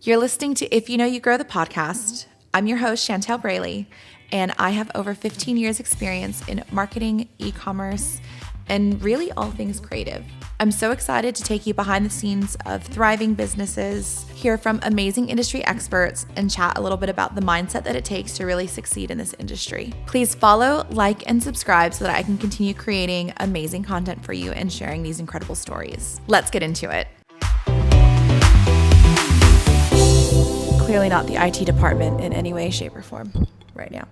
You're listening to If You Know You Grow the podcast. I'm your host, Chantel Braley, and I have over 15 years experience in marketing, e-commerce, and really all things creative. I'm so excited to take you behind the scenes of thriving businesses, hear from amazing industry experts, and chat a little bit about the mindset that it takes to really succeed in this industry. Please follow, like, and subscribe so that I can continue creating amazing content for you and sharing these incredible stories. Let's get into it. Clearly not the IT department in any way, shape, or form right now.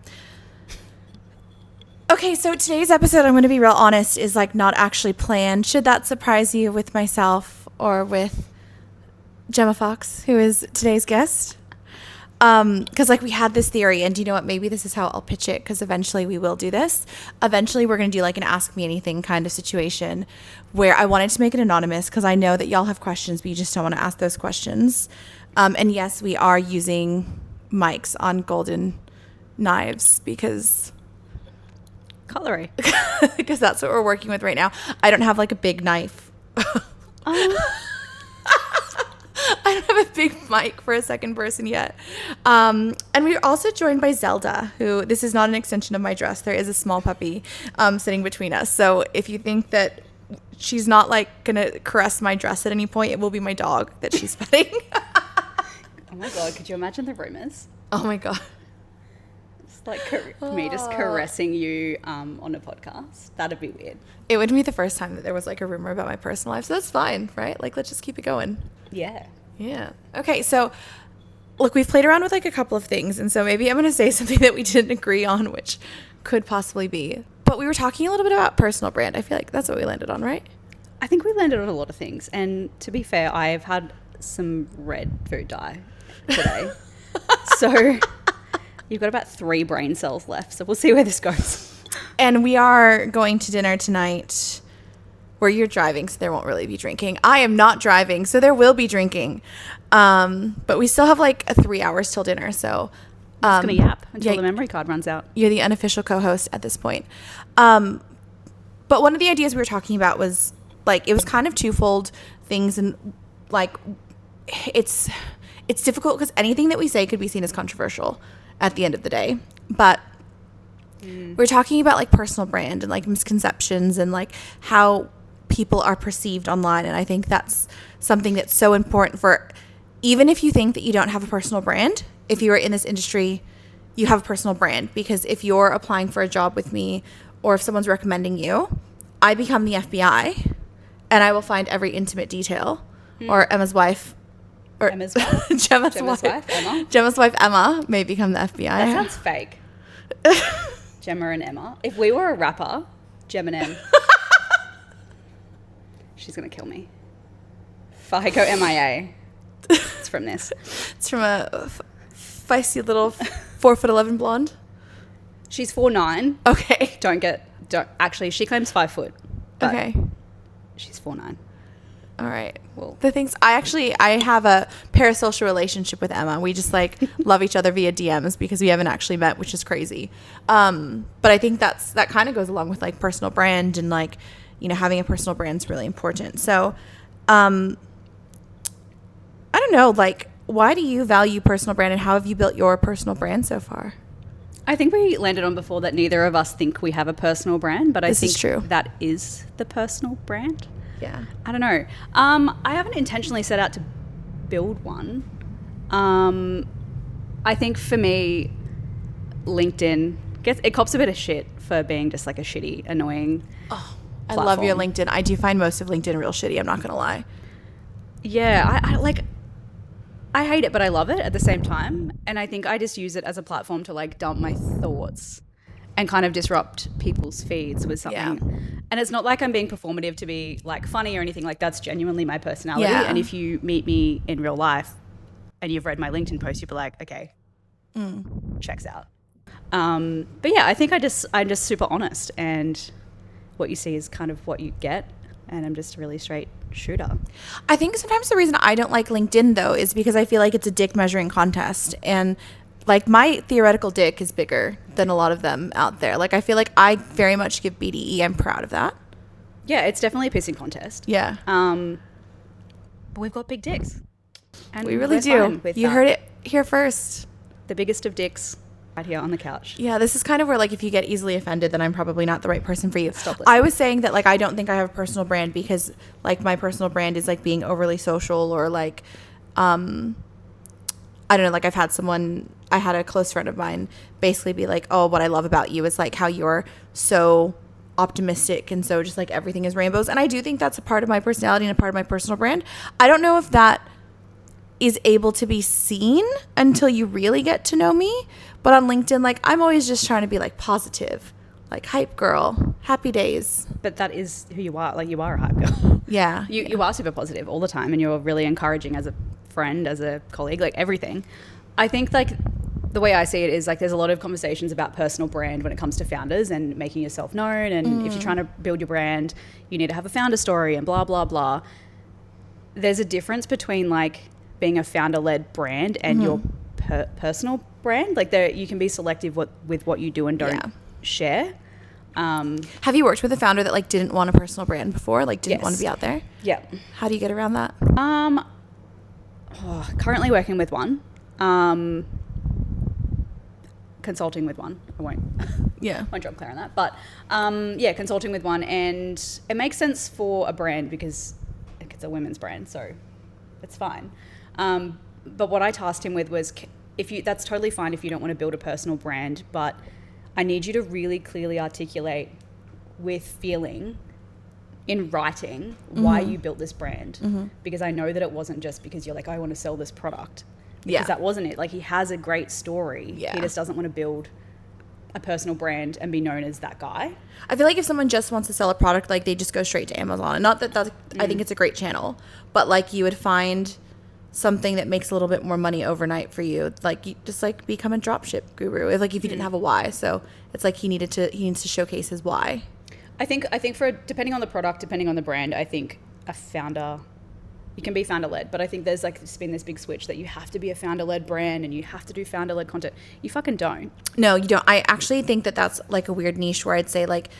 Okay, so today's episode, I'm going to be real honest, is like not actually planned. Should that surprise you with myself or with Jemma Fox, who is today's guest? Because like we had this theory, and do you know what? Maybe this is how I'll pitch it, because eventually we will do this. Eventually we're going to do like an Ask Me Anything kind of situation where I wanted to make it anonymous because I know that y'all have questions, but you just don't want to ask those questions. And yes, we are using mics on golden knives because that's what we're working with right now. I don't have like a big knife. I don't have a big mic for a second person yet. And we're also joined by Zelda, who, this is not an extension of my dress. There is a small puppy sitting between us. So if you think that she's not like going to caress my dress at any point, it will be my dog that she's petting. Oh my God, could you imagine the rumors? Oh my God. It's like me just caressing you on a podcast. That'd be weird. It would be the first time that there was like a rumor about my personal life. So that's fine, right? Like, let's just keep it going. Yeah. Yeah. Okay, so look, we've played around with like a couple of things. And so maybe I'm going to say something that we didn't agree on, which could possibly be. But we were talking a little bit about personal brand. I feel like that's what we landed on, right? I think we landed on a lot of things. And to be fair, I've had some red food dye today. So you've got about 3 brain cells left. So we'll see where this goes. And we are going to dinner tonight where you're driving, so there won't really be drinking. I am not driving, so there will be drinking. But we still have like 3 hours till dinner. So I'm just going to yap until the memory card runs out. You're the unofficial co-host at this point. But one of the ideas we were talking about was like, it was kind of twofold things. And like, it's difficult because anything that we say could be seen as controversial at the end of the day. But we're talking about like personal brand and like misconceptions and like how people are perceived online. And I think that's something that's so important for, even if you think that you don't have a personal brand, if you are in this industry, you have a personal brand. Because if you're applying for a job with me or if someone's recommending you, I become the FBI and I will find every intimate detail. Or Emma's wife. Or Emma's wife? Gemma's wife, Emma? Gemma's wife, Emma, may become the FBI. That sounds fake. Jemma and Emma. If we were a rapper, Jemma and Em. She's going to kill me. If I go MIA, it's from this. It's from a feisty little 4'11" blonde. She's 4'9". Okay. Actually, she claims 5 foot. Okay. She's 4'9". All right. Well, I have a parasocial relationship with Emma. We just like love each other via DMs because we haven't actually met, which is crazy. But I think that kind of goes along with like personal brand and like, you know, having a personal brand is really important. So, I don't know, like, why do you value personal brand and how have you built your personal brand so far? I think we landed on before that neither of us think we have a personal brand, but I think that is the personal brand. Yeah. I don't know. I haven't intentionally set out to build one. I think for me, LinkedIn it cops a bit of shit for being just like a shitty, annoying platform. I love your LinkedIn. I do find most of LinkedIn real shitty. I'm not going to lie. Yeah. I hate it, but I love it at the same time. And I think I just use it as a platform to like dump my thoughts and kind of disrupt people's feeds with something. Yeah. And it's not like I'm being performative to be like funny or anything. Like that's genuinely my personality. Yeah. And if you meet me in real life and you've read my LinkedIn post, you'll be like, okay, checks out. But yeah, I think I'm just super honest, and what you see is kind of what you get. And I'm just a really straight shooter. I think sometimes the reason I don't like LinkedIn though is because I feel like it's a dick measuring contest, and like my theoretical dick is bigger than a lot of them out there. Like I feel like I very much give BDE. I'm proud of that. Yeah, it's definitely a pissing contest. Yeah. But we've got big dicks. And we really we're do. fine with You that. heard it here first. The biggest of dicks right here on the couch. Yeah, this is kind of where, like, if you get easily offended, then I'm probably not the right person for you. Stop listening. I was saying that, like, I don't think I have a personal brand because, like, my personal brand is, like, being overly social or, like, I don't know, like, I had a close friend of mine basically be like, oh, what I love about you is, like, how you're so optimistic and so just, like, everything is rainbows. And I do think that's a part of my personality and a part of my personal brand. I don't know if that is able to be seen until you really get to know me. But on LinkedIn, like, I'm always just trying to be, like, positive, like, hype girl, happy days. But that is who you are. Like, you are a hype girl. Yeah. You are super positive all the time, and you're really encouraging as a friend, as a colleague, like everything. I think, like, the way I see it is, like, there's a lot of conversations about personal brand when it comes to founders and making yourself known. And if you're trying to build your brand, you need to have a founder story and blah, blah, blah. There's a difference between, like, being a founder-led brand and your personal brand. Like, you can be selective with what you do and don't share. Have you worked with a founder that, like, didn't want a personal brand before? Like, didn't want to be out there? Yeah. How do you get around that? Currently working with one. Consulting with one. I won't. Yeah. Won't drop clear on that. But consulting with one, and it makes sense for a brand because it's a women's brand, so it's fine. But what I tasked him with was, that's totally fine if you don't want to build a personal brand, but I need you to really clearly articulate with feeling in writing why you built this brand. Because I know that it wasn't just because you're like, I want to sell this product. Because that wasn't it. Like, he has a great story. Yeah. He just doesn't want to build a personal brand and be known as that guy. I feel like if someone just wants to sell a product, like, they just go straight to Amazon. And not that that's, I think it's a great channel, but, like, you would find something that makes a little bit more money overnight for you. Like, you just, like, become a dropship guru. If you didn't have a why. So it's like he needs to showcase his why. I think for, depending on the product, depending on the brand, I think a founder, you can be founder-led, but I think there's, like, it's been this big switch that you have to be a founder-led brand and you have to do founder-led content. You fucking don't. No, you don't. I actually think that that's, like, a weird niche where I'd say, like,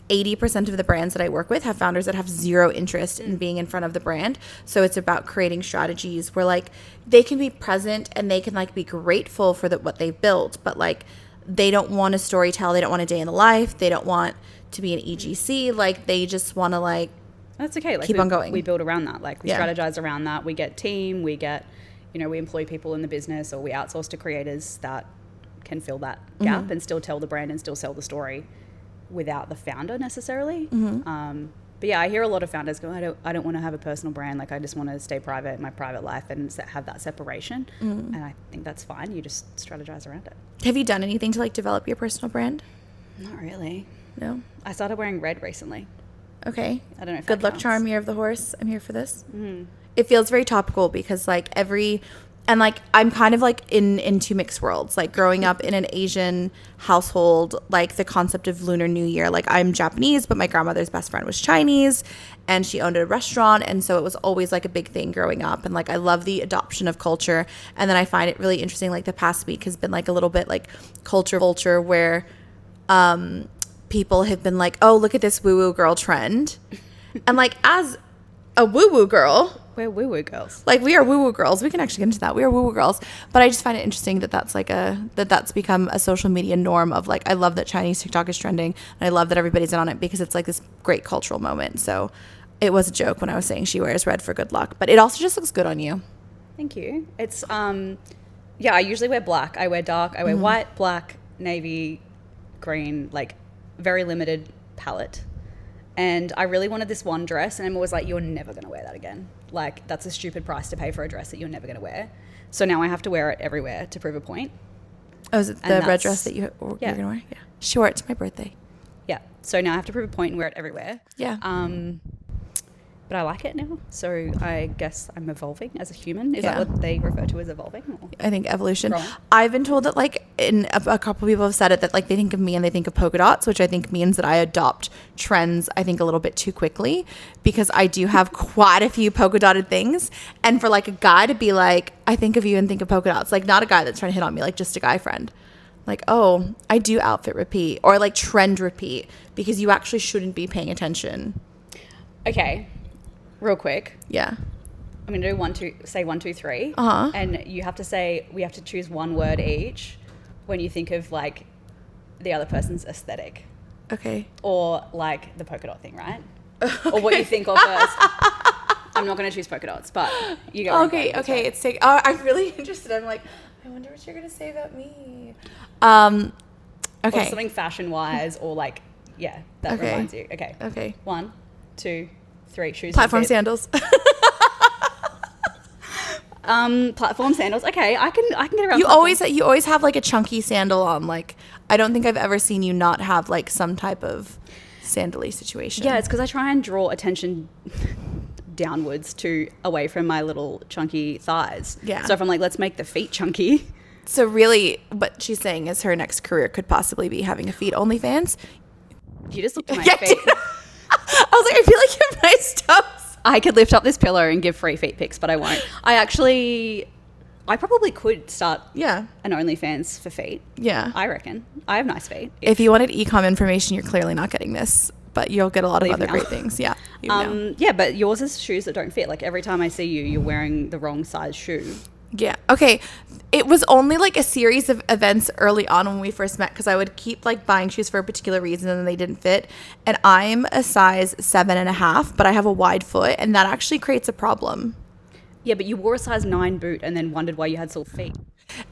80% of the brands that I work with have founders that have zero interest in being in front of the brand. So it's about creating strategies where, like, they can be present and they can, like, be grateful for what they've built, but, like, they don't want to story tell. They don't want a day in the life. They don't want to be an EGC. Like, they just want to, like, that's okay. Like, keep on going. We build around that. Like, we strategize around that. We get team. We get, we employ people in the business, or we outsource to creators that can fill that gap and still tell the brand and still sell the story without the founder necessarily. But yeah, I hear a lot of founders go, I don't want to have a personal brand. Like, I just want to stay private in my private life and have that separation. And I think that's fine. You just strategize around it. Have you done anything to, like, develop your personal brand? Not really. No. I started wearing red recently. Okay. I don't know if Good that luck counts. charm, year of the horse. I'm here for this. It feels very topical because, like, and, like, I'm kind of, like, in two mixed worlds. Like, growing up in an Asian household, like, the concept of Lunar New Year, like, I'm Japanese, but my grandmother's best friend was Chinese, and she owned a restaurant, and so it was always, like, a big thing growing up. And, like, I love the adoption of culture, and then I find it really interesting, like, the past week has been, like, a little bit, like, culture vulture where people have been like, oh, look at this woo-woo girl trend. And, like, as a woo-woo girl, We're woo-woo girls. like, we are woo-woo girls. We can actually get into that. We are woo-woo girls. But I just find it interesting that that's, like, that's become a social media norm of, like, I love that Chinese TikTok is trending, and I love that everybody's in on it because it's, like, this great cultural moment. So it was a joke when I was saying she wears red for good luck, but it also just looks good on you. Thank you. It's I usually wear black. I wear dark. I wear white, black, navy, green, like, very limited palette. And I really wanted this one dress, and Emma was like, you're never going to wear that again. Like, that's a stupid price to pay for a dress that you're never going to wear. So now I have to wear it everywhere to prove a point. Oh, is it the red dress that you're going to wear? Yeah. She wore it to my birthday. Yeah. So now I have to prove a point and wear it everywhere. Yeah. But I like it now. So I guess I'm evolving as a human. Is that what they refer to as evolving? Or? I think evolution. Wrong. I've been told that, like, a couple people have said it, that, like, they think of me and they think of polka dots, which I think means that I adopt trends, I think, a little bit too quickly, because I do have quite a few polka dotted things. And for, like, a guy to be like, I think of you and think of polka dots, like, not a guy that's trying to hit on me, like, just a guy friend. Like, oh, I do outfit repeat, or, like, trend repeat, because you actually shouldn't be paying attention. Okay. Real quick. Yeah. I'm going to say 1, 2, 3. Uh-huh. And we have to choose one word each when you think of like the other person's aesthetic. Okay. Or like the polka dot thing, right? Okay. Or what you think of first. I'm not going to choose polka dots, but you go. Okay. I'm really interested. I'm like, I wonder what you're going to say about me. Okay. Or something fashion-wise or like, yeah, that reminds you. Okay. Okay. 1, 2, 3. Shoes. Platform sandals. Platform sandals. Okay, I can get around. You always have like a chunky sandal on. Like, I don't think I've ever seen you not have like some type of sandally situation. Yeah, it's because I try and draw attention downwards away from my little chunky thighs. Yeah. So if I'm like, let's make the feet chunky. So really, what she's saying is her next career could possibly be having a feet OnlyFans. You just looked at my feet. I was like, I feel like you have nice toes. I could lift up this pillow and give free feet pics, but I won't. I probably could start an OnlyFans for feet. Yeah. I reckon. I have nice feet. If you wanted e-com information, you're clearly not getting this, but you'll get a lot of other great things. Yeah. Yeah, but yours is shoes that don't fit. Like every time I see you, you're wearing the wrong size shoe. Yeah. Okay. It was only like a series of events early on when we first met because I would keep like buying shoes for a particular reason and then they didn't fit. And I'm a size 7.5, but I have a wide foot and that actually creates a problem. Yeah, but you wore a size 9 boot and then wondered why you had sore feet.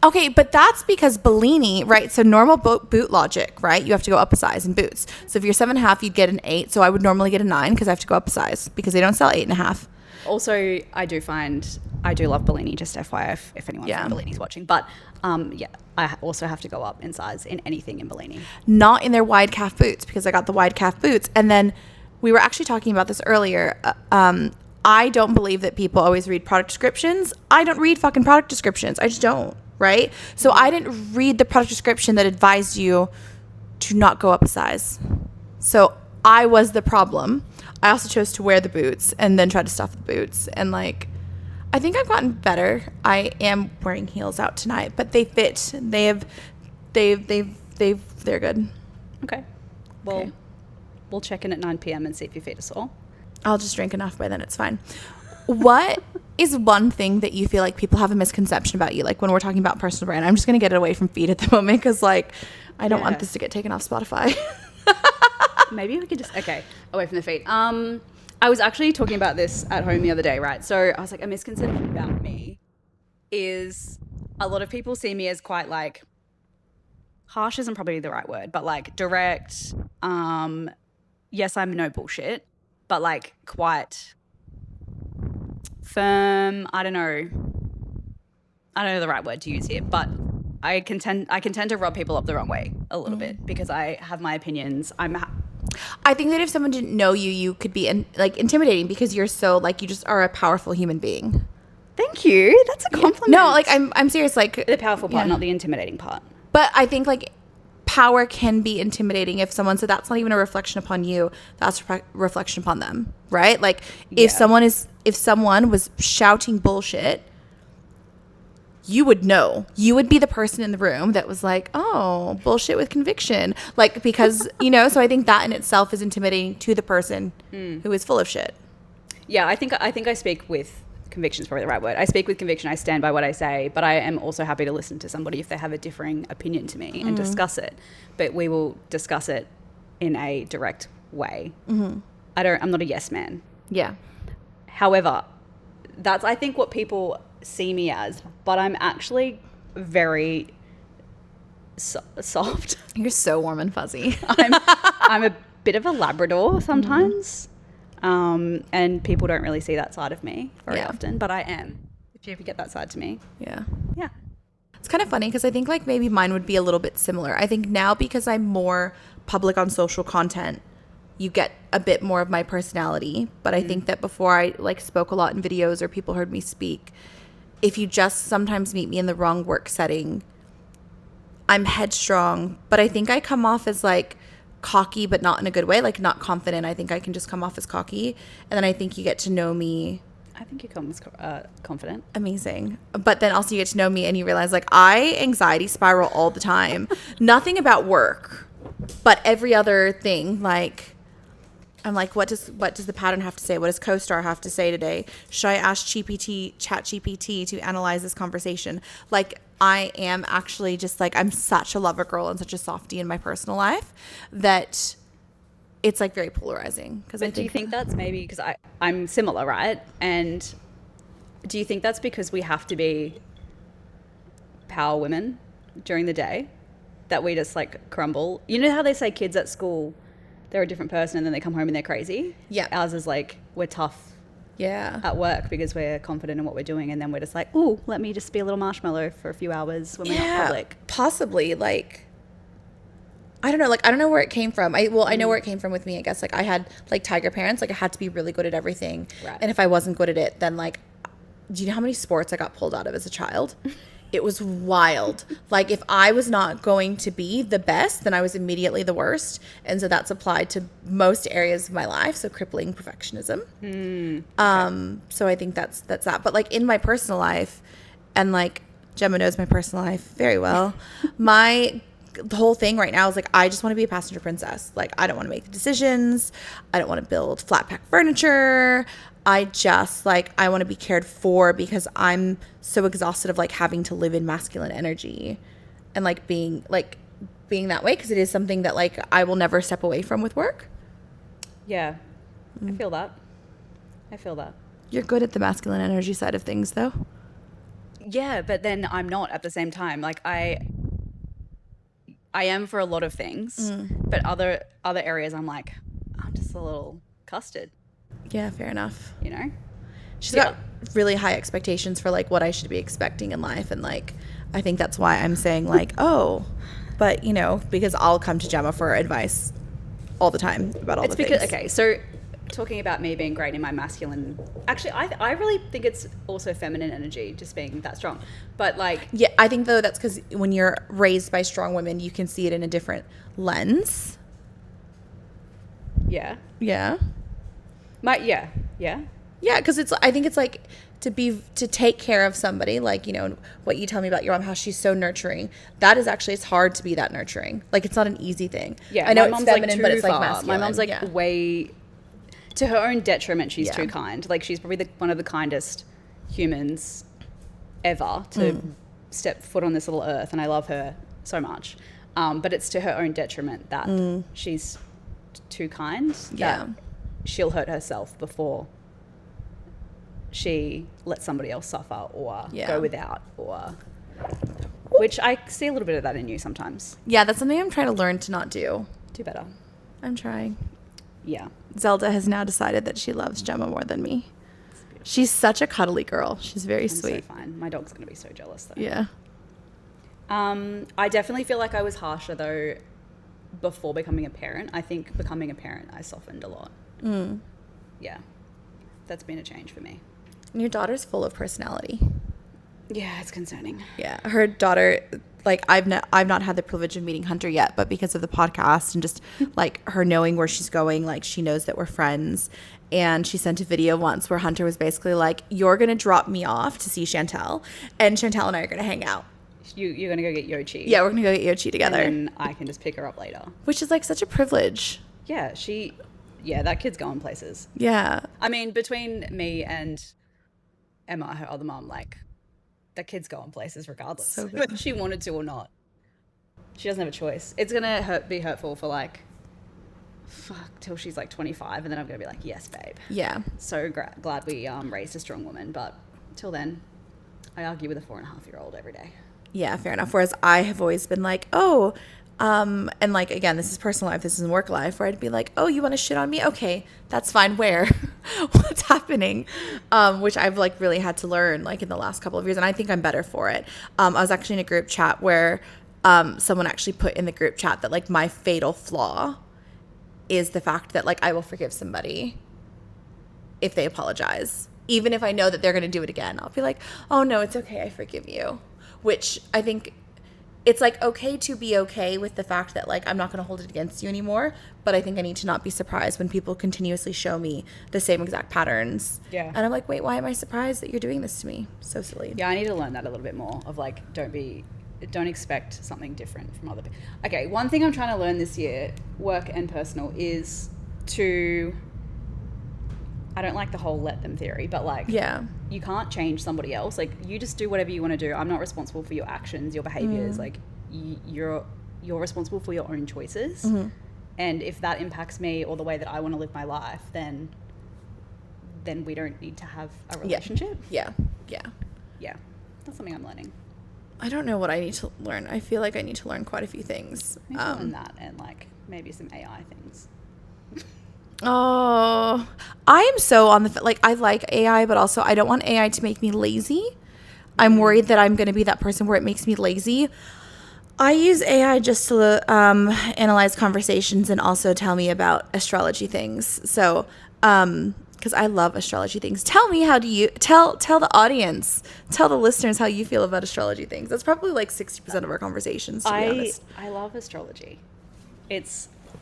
Okay, but that's because Bellini, right? So normal boot logic, right? You have to go up a size in boots. So if you're 7.5, you'd get an 8. So I would normally get a 9 because I have to go up a size because they don't sell 8.5. Also, I do love Bellini, just FYI if anyone from Bellini's watching. But I also have to go up in size in anything in Bellini. Not in their wide calf boots because I got the wide calf boots. And then we were actually talking about this earlier. I don't believe that people always read product descriptions. I don't read fucking product descriptions. I just don't, right? So I didn't read the product description that advised you to not go up a size. So I was the problem. I also chose to wear the boots and then try to stuff the boots. And like, I think I've gotten better. I am wearing heels out tonight, but they fit. They're good. Okay. Well, we'll check in at 9 p.m. and see if your feet are sore. I'll just drink enough by then. It's fine. What is one thing that you feel like people have a misconception about you? Like when we're talking about personal brand, I'm just going to get it away from feet at the moment because like, I don't want this to get taken off Spotify. Maybe we could just, away from the feet. I was actually talking about this at home the other day, right? So I was like, a misconception about me is a lot of people see me as quite like, harsh isn't probably the right word, but like direct. Yes, I'm no bullshit, but like quite firm. I don't know the right word to use here, but I can tend to rub people up the wrong way a little bit because I have my opinions. I think that if someone didn't know you, you could be intimidating because you're so like you just are a powerful human being. Thank you. That's a compliment. No, like I'm serious. Like the powerful part, not the intimidating part. But I think like power can be intimidating if someone said that's not even a reflection upon you. That's a reflection upon them, right? Like if someone was shouting bullshit, you would know. You would be the person in the room that was like, oh, bullshit with conviction. Like, because, so I think that in itself is intimidating to the person who is full of shit. Yeah, I think I speak with conviction is probably the right word. I speak with conviction. I stand by what I say, but I am also happy to listen to somebody if they have a differing opinion to me and discuss it. But we will discuss it in a direct way. Mm-hmm. I'm not a yes man. Yeah. However, that's, I think, what people see me as, but I'm actually very soft. You're so warm and fuzzy. I'm a bit of a Labrador sometimes, and people don't really see that side of me very often, but I am. If you ever get that side to me. Yeah. It's kind of funny because I think like maybe mine would be a little bit similar. I think now because I'm more public on social content, you get a bit more of my personality, but I think that before I like spoke a lot in videos or people heard me speak, if you just sometimes meet me in the wrong work setting, I'm headstrong, but I think I come off as like cocky, but not in a good way, like not confident. I think I can just come off as cocky. And then I think you get to know me. I think you come as confident. Amazing. But then also you get to know me and you realize like I anxiety spiral all the time. Nothing about work, but every other thing. Like I'm like, what does the pattern have to say? What does CoStar have to say today? Should I ask ChatGPT to analyze this conversation? Like, I am actually just like, I'm such a lover girl and such a softie in my personal life that it's like very polarizing. But do you think that's maybe because I'm similar, right? And do you think that's because we have to be power women during the day, that we just like crumble? You know how they say kids at school, they're a different person and then they come home and they're crazy? Yeah. Ours is like, we're tough Yeah. at work because we're confident in what we're doing, and then we're just like, ooh, let me just be a little marshmallow for a few hours when we're not public. Possibly. Like, I don't know. Like, I don't know where it came from. I know where it came from with me, I guess. Like, I had like tiger parents. Like, I had to be really good at everything. Right. And if I wasn't good at it, then like, do you know how many sports I got pulled out of as a child? It was wild. Like, if I was not going to be the best, then I was immediately the worst. And so that's applied to most areas of my life. So crippling perfectionism. Okay. So I think that's that. But like in my personal life, and like Jemma knows my personal life very well, the whole thing right now is like, I just want to be a passenger princess. Like, I don't want to make the decisions. I don't want to build flat pack furniture. I just like, I want to be cared for because I'm so exhausted of like having to live in masculine energy and like being that way, because it is something that like I will never step away from with work. Yeah. I feel that. You're good at the masculine energy side of things though. Yeah, but then I'm not at the same time. Like I am for a lot of things, but other areas I'm like, I'm just a little custard. Yeah, fair enough. You know? She's got really high expectations for like what I should be expecting in life, and like I think that's why I'm saying like, oh, but you know, because I'll come to Jemma for advice all the time about all the things. Okay, so talking about me being great in my masculine, actually I really think it's also feminine energy, just being that strong. But like, yeah, I think though that's because when you're raised by strong women, you can see it in a different lens. Yeah. Yeah. Yeah, because I think it's like to take care of somebody, like, you know, what you tell me about your mom, how she's so nurturing. That is actually, it's hard to be that nurturing. Like, it's not an easy thing. Yeah, I know my it's mom's feminine, like but it's like far. masculine. My mom's like way, to her own detriment, she's too kind. Like, she's probably one of the kindest humans ever to step foot on this little earth, and I love her so much. But it's to her own detriment that she's too kind. That she'll hurt herself before she lets somebody else suffer or go without, or which I see a little bit of that in you sometimes. Yeah, that's something I'm trying to learn to not do. Do better. I'm trying. Yeah. Zelda has now decided that she loves Jemma more than me. She's such a cuddly girl. She's very sweet. So fine. My dog's going to be so jealous though. Yeah. I definitely feel like I was harsher though before becoming a parent. I think becoming a parent, I softened a lot. Yeah. That's been a change for me. And your daughter's full of personality. Yeah, it's concerning. Yeah, her daughter, like I've not had the privilege of meeting Hunter yet, but because of the podcast and just like her knowing where she's going, like she knows that we're friends. And she sent a video once where Hunter was basically like, "You're gonna drop me off to see Chantel, and Chantel and I are gonna hang out. You're gonna go get Yochi. Yeah, we're gonna go get Yochi together, and then I can just pick her up later." Which is like such a privilege. Yeah, that kid's going places. Yeah. I mean, between me and Emma, her other mom, like, that kid's going places regardless, so good. whether she wanted to or not. She doesn't have a choice. It's gonna be hurtful for like, till she's like 25, and then I'm gonna be like, yes, babe. Yeah. So glad we raised a strong woman, but till then, I argue with a 4.5-year-old every day. Yeah, fair enough. Whereas I have always been like, oh, and like, again, this is personal life, this isn't work life, where I'd be like, oh, you want to shit on me? Okay, that's fine. Where? What's happening? Which I've like really had to learn like in the last couple of years, and I think I'm better for it. I was actually in a group chat where someone actually put in the group chat that like my fatal flaw is the fact that like I will forgive somebody if they apologize. Even if I know that they're going to do it again, I'll be like, oh no, it's okay, I forgive you. Which I think it's like okay to be okay with the fact that like I'm not going to hold it against you anymore, but I think I need to not be surprised when people continuously show me the same exact patterns. Yeah. And I'm like, wait, why am I surprised that you're doing this to me? So silly. Yeah, I need to learn that a little bit more of like, don't expect something different from other people. Okay, one thing I'm trying to learn this year, work and personal, is to, I don't like the whole let them theory, but like, Yeah. you can't change somebody else. Like, you just do whatever you want to do. I'm not responsible for your actions, your behaviors. Like, you're responsible for your own choices. And if that impacts me or the way that I want to live my life, then we don't need to have a relationship. Yeah. That's something I'm learning. I don't know what I need to learn. I feel like I need to learn quite a few things. I need to learn that and like maybe some AI things. Oh, I am so on the, like, I like AI, but also I don't want AI to make me lazy. I'm worried that I'm going to be that person where it makes me lazy. I use AI just to analyze conversations and also tell me about astrology things. So, because I love astrology things. Tell me, how do you tell the audience, tell the listeners how you feel about astrology things. That's probably like 60% of our conversations, to be honest. I love astrology.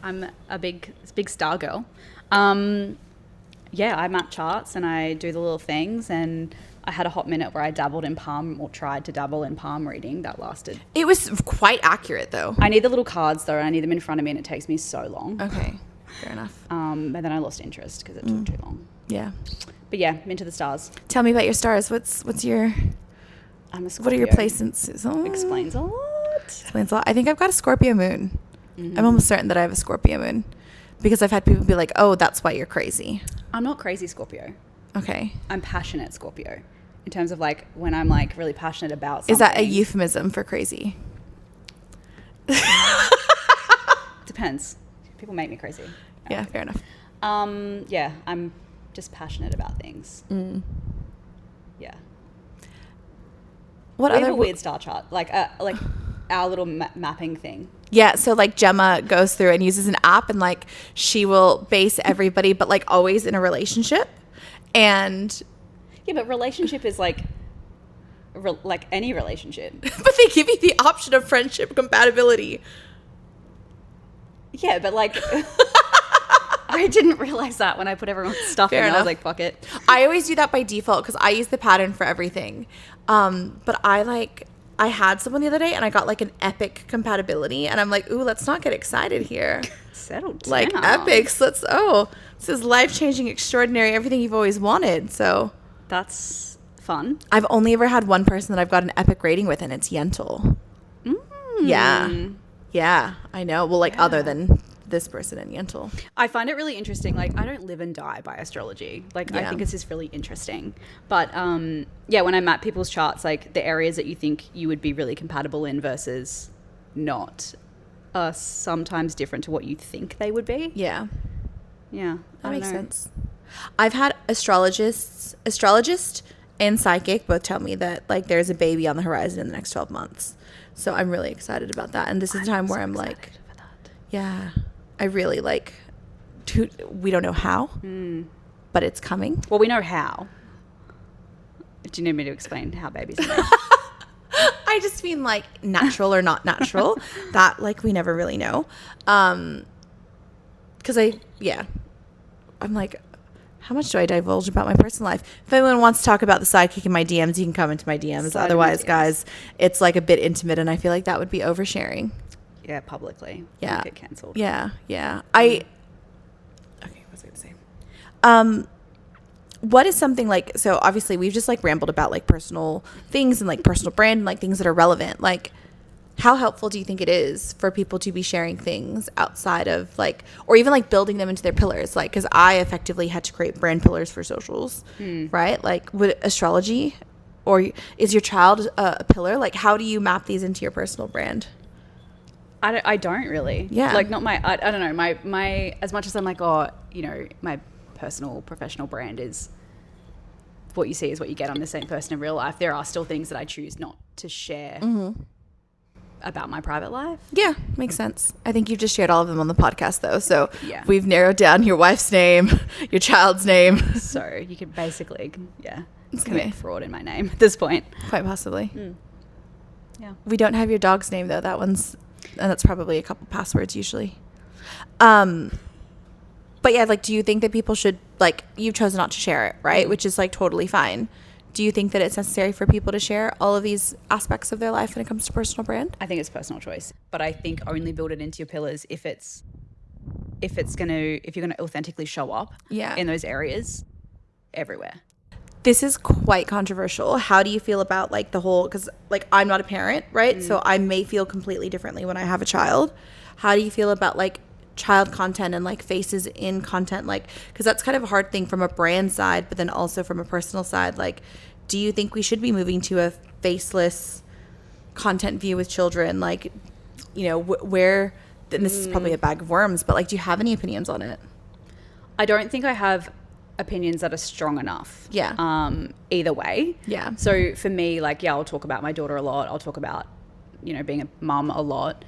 I'm a big star girl. Yeah, I map charts and I do the little things, and I had a hot minute where I dabbled in palm, or tried to dabble in palm reading. That lasted. It was quite accurate though. I need the little cards though, and I need them in front of me, and it takes me so long. Okay, fair enough. And then I lost interest because it took too long. Yeah. But yeah, I'm into the stars. Tell me about your stars. What's your, I'm a Scorpio. what are your placements? Oh, Explains a lot. Explains a lot. I think I've got a Scorpio moon. I'm almost certain that I have a Scorpio moon, because I've had people be like, oh, that's why you're crazy. I'm not crazy Scorpio. Okay. I'm passionate Scorpio. In terms of like when I'm like really passionate about something. Is that a euphemism for crazy? Depends. People make me crazy. Yeah, fair enough. Yeah, I'm just passionate about things. Yeah. What we other have a weird star chart, like our little mapping thing. Yeah, so like Jemma goes through and uses an app, and like she will base everybody, but like always in a relationship. And yeah, but relationship is like like any relationship. But they give you the option of friendship compatibility. Yeah, but like I didn't realize that when I put everyone's stuff Fair in. enough. I was like, fuck it. I always do that by default because I use the pattern for everything. But I had someone the other day and I got like an epic compatibility, and I'm like, ooh, let's not get excited here. Settle down. Like epics, this is life-changing, extraordinary, everything you've always wanted. So that's fun. I've only ever had one person that I've got an epic rating with, and it's Yentl. Yeah, I know. Well, like other than this person and Yentl. I find it really interesting. Like, I don't live and die by astrology. Like, I think it's just really interesting. But yeah, when I map people's charts, like the areas that you think you would be really compatible in versus not are sometimes different to what you think they would be. Yeah. Yeah. That makes sense. I've had astrologist and psychic both tell me that like there's a baby on the horizon in the next 12 months. So I'm really excited about that. And this is a time where I'm like, yeah, I really like, we don't know how, but it's coming. Well, we know how. Do you need me to explain how babies are made? I just mean like natural or not natural. That like we never really know. Because I'm like, how much do I divulge about my personal life? If anyone wants to talk about the sidekick in my DMs, you can come into my DMs. Slide Otherwise, in my DMs. guys, it's like a bit intimate, and I feel like that would be oversharing. Yeah, publicly. Yeah. Get cancelled. Yeah. Okay, what was I going to say? What is something like, so obviously we've just like rambled about like personal things and like personal brand and like things that are relevant. Like, how helpful do you think it is for people to be sharing things outside of like, or even like building them into their pillars? Like, because I effectively had to create brand pillars for socials, right? Like, would astrology, or is your child a pillar? Like, how do you map these into your personal brand? I don't really. Yeah. Like, not my, I don't know, my, as much as I'm like, oh, you know, my personal, professional brand is what you see is what you get. I'm the same person in real life. There are still things that I choose not to share about my private life. Yeah, makes sense. I think you've just shared all of them on the podcast, though. So Yeah. we've narrowed down your wife's name, your child's name. So you could basically, Okay. commit fraud in my name at this point. Quite possibly. Yeah. We don't have your dog's name, though. And that's probably a couple passwords usually. But yeah, like, do you think that people should, like, you've chosen not to share it, right? Which is like totally fine. Do you think that it's necessary for people to share all of these aspects of their life when it comes to personal brand? I think it's personal choice, but I think only build it into your pillars if if you're gonna authentically show up in those areas everywhere. This is quite controversial. How do you feel about like the whole, because like I'm not a parent, right? So I may feel completely differently when I have a child. How do you feel about like child content and like faces in content? Like, because that's kind of a hard thing from a brand side, but then also from a personal side. Like, do you think we should be moving to a faceless content view with children? Like, you know, where, and this is probably a bag of worms, but like, do you have any opinions on it? I don't think I have opinions that are strong enough. Either way. So for me, like, I'll talk about my daughter a lot. I'll talk about, you know, being a mum a lot.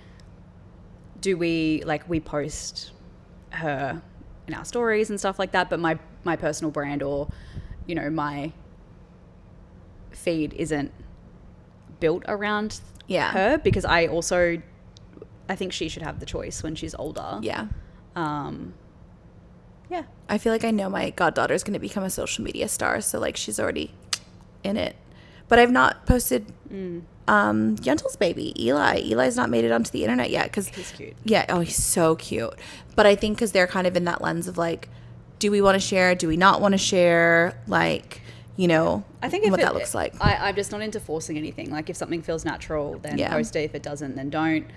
We post her in our stories and stuff like that, but my personal brand or, you know, my feed isn't built around her, because I think she should have the choice when she's older. I feel like I know my goddaughter is going to become a social media star, so like she's already in it. But I've not posted Yentl's baby, Eli. Eli's not made it onto the internet yet because he's cute. Yeah, oh, he's so cute. But I think because they're kind of in that lens of like, do we want to share? Do we not want to share? Like, you know, I think what that looks like. I'm just not into forcing anything. Like if something feels natural, then post it. If it doesn't, then don't.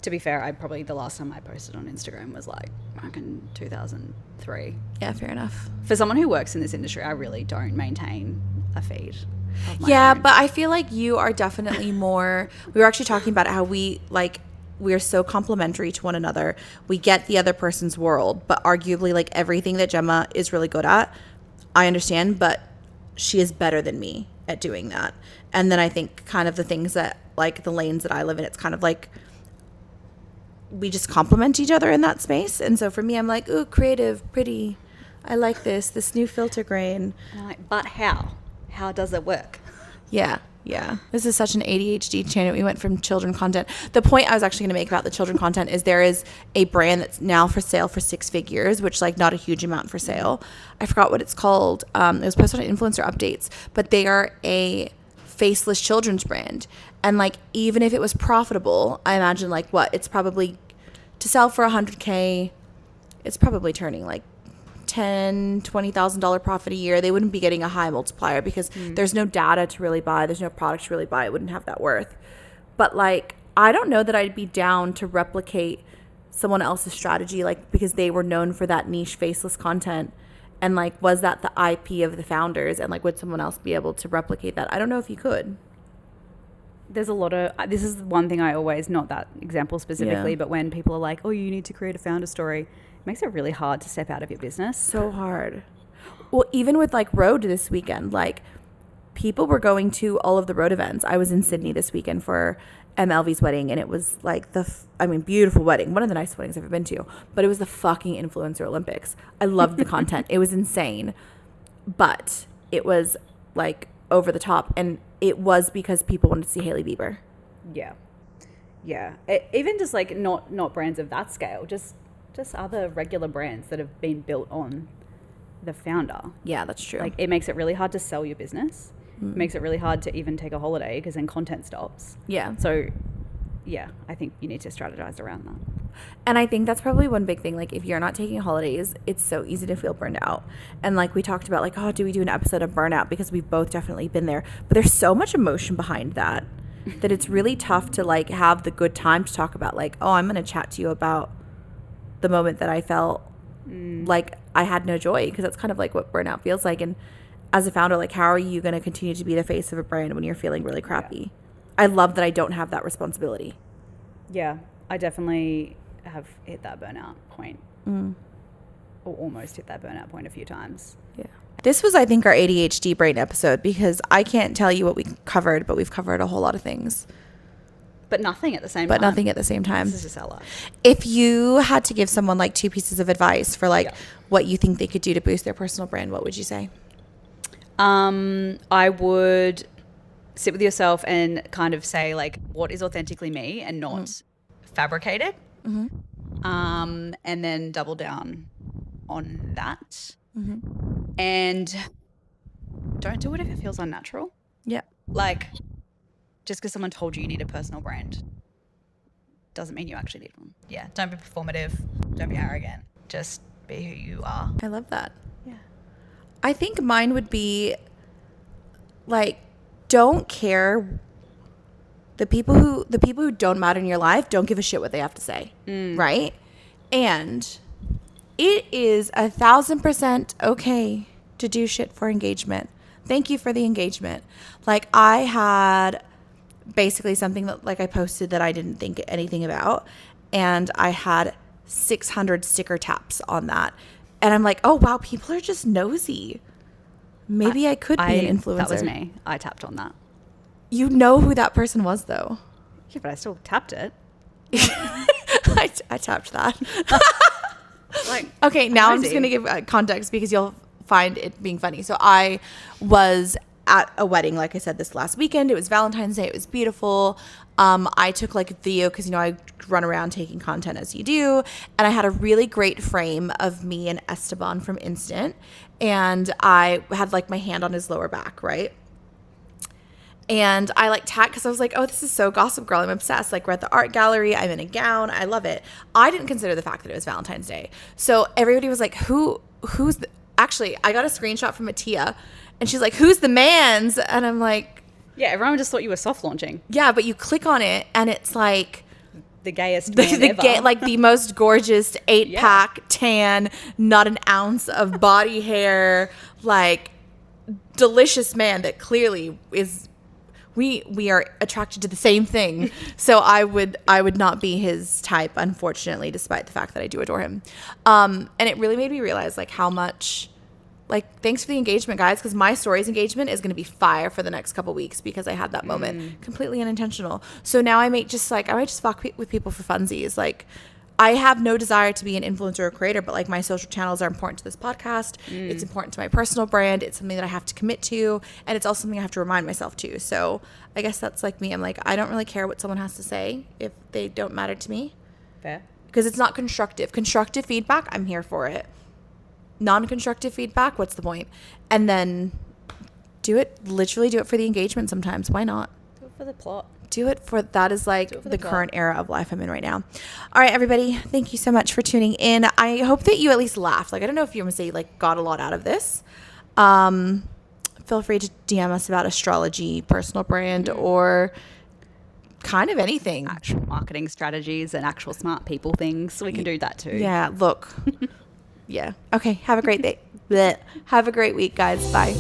To be fair, the last time I posted on Instagram was like back in 2003. Yeah, fair enough. For someone who works in this industry, I really don't maintain a feed. But I feel like you are definitely more, we were actually talking about how we are so complementary to one another. We get the other person's world, but arguably like everything that Jemma is really good at, I understand, but she is better than me at doing that. And then I think kind of the things that like the lanes that I live in, it's kind of like we just complement each other in that space. And so for me, I'm like, ooh, creative, pretty. I like this new filter grain. And I'm like, but how? How does it work? Yeah. This is such an ADHD channel. We went from children content. The point I was actually going to make about the children content is there is a brand that's now for sale for 6 figures, which like not a huge amount for sale. I forgot what it's called. It was posted on Influencer Updates, but they are a faceless children's brand. And like, even if it was profitable, I imagine like it's probably to sell for $100K, it's probably turning like $10,000-$20,000 profit a year. They wouldn't be getting a high multiplier because there's no data to really buy. There's no product to really buy. It wouldn't have that worth. But like, I don't know that I'd be down to replicate someone else's strategy, like because they were known for that niche faceless content. And like, was that the IP of the founders? And like, would someone else be able to replicate that? I don't know if you could. There's a lot of, this is one thing I always, not that example specifically, but when people are like, oh, you need to create a founder story, it makes it really hard to step out of your business. So hard. Well, even with like Road this weekend, like people were going to all of the Road events. I was in Sydney this weekend for MLV's wedding, and it was like beautiful wedding. One of the nicest weddings I've ever been to, but it was the fucking influencer Olympics. I loved the content. It was insane, but it was like over the top, and it was because people wanted to see Hailey Bieber. Yeah. Even just like not brands of that scale, just other regular brands that have been built on the founder. Yeah, that's true. Like it makes it really hard to sell your business. It makes it really hard to even take a holiday because then content stops. Yeah. So yeah, I think you need to strategize around that. And I think that's probably one big thing. Like if you're not taking holidays, it's so easy to feel burned out. And like we talked about, like, oh, do we do an episode of Burnout? Because we've both definitely been there. But there's so much emotion behind that it's really tough to like have the good time to talk about like, oh, I'm going to chat to you about the moment that I felt like I had no joy, because that's kind of like what burnout feels like. And as a founder, like, how are you going to continue to be the face of a brand when you're feeling really crappy? Yeah. I love that I don't have that responsibility. Yeah, I definitely have hit that burnout point. Or almost hit that burnout point a few times. Yeah. This was, I think, our ADHD brain episode, because I can't tell you what we covered, but we've covered a whole lot of things. But nothing at the same time. But nothing at the same time. This is just our life. If you had to give someone like 2 pieces of advice for like what you think they could do to boost their personal brand, what would you say? I would sit with yourself and kind of say like, what is authentically me and not fabricated. And then double down on that. And don't do it if it feels unnatural. Yeah. Like, just because someone told you need a personal brand doesn't mean you actually need one. Yeah, don't be performative, don't be arrogant, just be who you are. I love that. Yeah. I think mine would be like, don't care. The people who don't matter in your life don't give a shit what they have to say, right? And it is 1,000% okay to do shit for engagement. Thank you for the engagement. Like, I had basically something that, like, I posted that I didn't think anything about, and I had 600 sticker taps on that. And I'm like, oh wow, people are just nosy. Maybe I could be an influencer. That was me. I tapped on that. You know who that person was, though. Yeah, but I still tapped it. I tapped that. Like, okay, now I'm just going to give context because you'll find it being funny. So I was at a wedding, like I said, this last weekend. It was Valentine's Day. It was beautiful. I took like a video because, you know, I run around taking content as you do. And I had a really great frame of me and Esteban from Instant. And I had like my hand on his lower back, right? And I like tagged because I was like, oh, this is so Gossip Girl. I'm obsessed. Like, we're at the art gallery. I'm in a gown. I love it. I didn't consider the fact that it was Valentine's Day. So everybody was like, who's the... Actually, I got a screenshot from Atia and she's like, who's the man's? And I'm like... Yeah, everyone just thought you were soft launching. Yeah, but you click on it and it's like... The gayest man ever. Like the most gorgeous 8-pack tan, not an ounce of body hair, like delicious man that clearly is... We are attracted to the same thing. So I would not be his type, unfortunately, despite the fact that I do adore him. And it really made me realize like how much, like, thanks for the engagement, guys, because my stories engagement is going to be fire for the next couple weeks because I had that moment, completely unintentional. So now I might just fuck with people for funsies. Like, I have no desire to be an influencer or creator, but like my social channels are important to this podcast. It's important to my personal brand. It's something that I have to commit to. And it's also something I have to remind myself to. So I guess that's like me. I'm like, I don't really care what someone has to say if they don't matter to me. Fair. Because it's not constructive. Constructive feedback, I'm here for it. Non-constructive feedback, what's the point? And then literally do it for the engagement sometimes. Why not? Do it for the plot. That is like the current era of life I'm in right now. All right, everybody. Thank you so much for tuning in. I hope that you at least laughed. Like, I don't know if you're going to say like got a lot out of this. Feel free to DM us about astrology, personal brand, or kind of anything. Actual marketing strategies and actual smart people things. We can do that too. Yeah, look. Yeah. Okay. Have a great day. Blech. Have a great week, guys. Bye.